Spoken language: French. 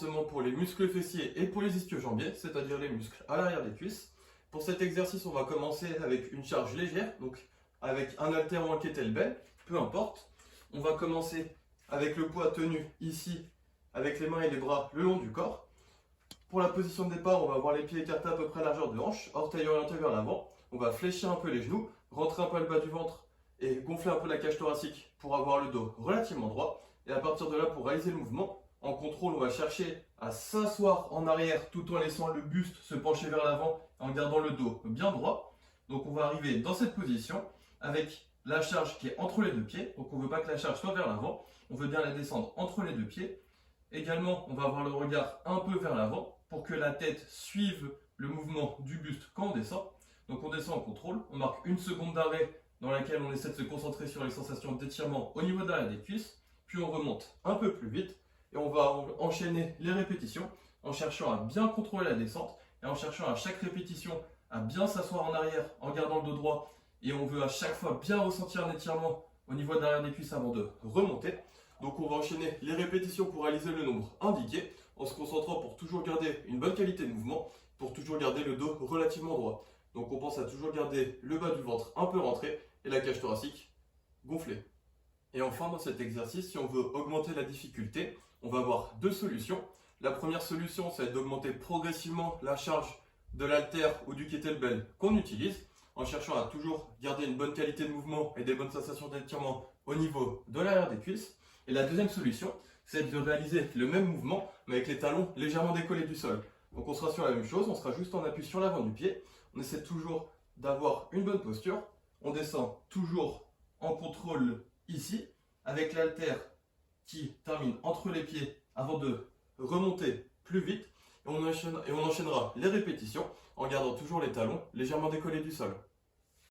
renforcement pour les muscles fessiers et pour les ischio-jambiers, c'est-à-dire les muscles à l'arrière des cuisses. Pour cet exercice, on va commencer avec une charge légère, donc avec un haltère ou un kettlebell, peu importe. On va commencer avec le poids tenu ici, avec les mains et les bras le long du corps. Pour la position de départ, on va avoir les pieds écartés à peu près à largeur de hanche, orteils orientés vers l'avant. On va fléchir un peu les genoux, rentrer un peu le bas du ventre et gonfler un peu la cage thoracique pour avoir le dos relativement droit. Et à partir de là, pour réaliser le mouvement, en contrôle, on va chercher à s'asseoir en arrière tout en laissant le buste se pencher vers l'avant en gardant le dos bien droit. Donc on va arriver dans cette position avec la charge qui est entre les deux pieds. Donc on ne veut pas que la charge soit vers l'avant, on veut bien la descendre entre les deux pieds. Également, on va avoir le regard un peu vers l'avant pour que la tête suive le mouvement du buste quand on descend. Donc on descend en contrôle, on marque une seconde d'arrêt dans laquelle on essaie de se concentrer sur les sensations d'étirement au niveau de l'arrière des cuisses. Puis on remonte un peu plus vite et on va enchaîner les répétitions en cherchant à bien contrôler la descente et en cherchant à chaque répétition à bien s'asseoir en arrière en gardant le dos droit. Et on veut à chaque fois bien ressentir un étirement au niveau de l'arrière des cuisses avant de remonter. Donc on va enchaîner les répétitions pour réaliser le nombre indiqué en se concentrant pour toujours garder une bonne qualité de mouvement, pour toujours garder le dos relativement droit. Donc on pense à toujours garder le bas du ventre un peu rentré et la cage thoracique gonflée. Et enfin, dans cet exercice, si on veut augmenter la difficulté, on va avoir deux solutions. La première solution, c'est d'augmenter progressivement la charge de l'haltère ou du kettlebell qu'on utilise, en cherchant à toujours garder une bonne qualité de mouvement et des bonnes sensations d'étirement au niveau de l'arrière des cuisses. Et la deuxième solution, c'est de réaliser le même mouvement, mais avec les talons légèrement décollés du sol. Donc on sera sur la même chose, on sera juste en appui sur l'avant du pied. On essaie toujours d'avoir une bonne posture. On descend toujours en contrôle ici, avec l'haltère qui termine entre les pieds avant de remonter plus vite. Et on enchaînera les répétitions en gardant toujours les talons légèrement décollés du sol.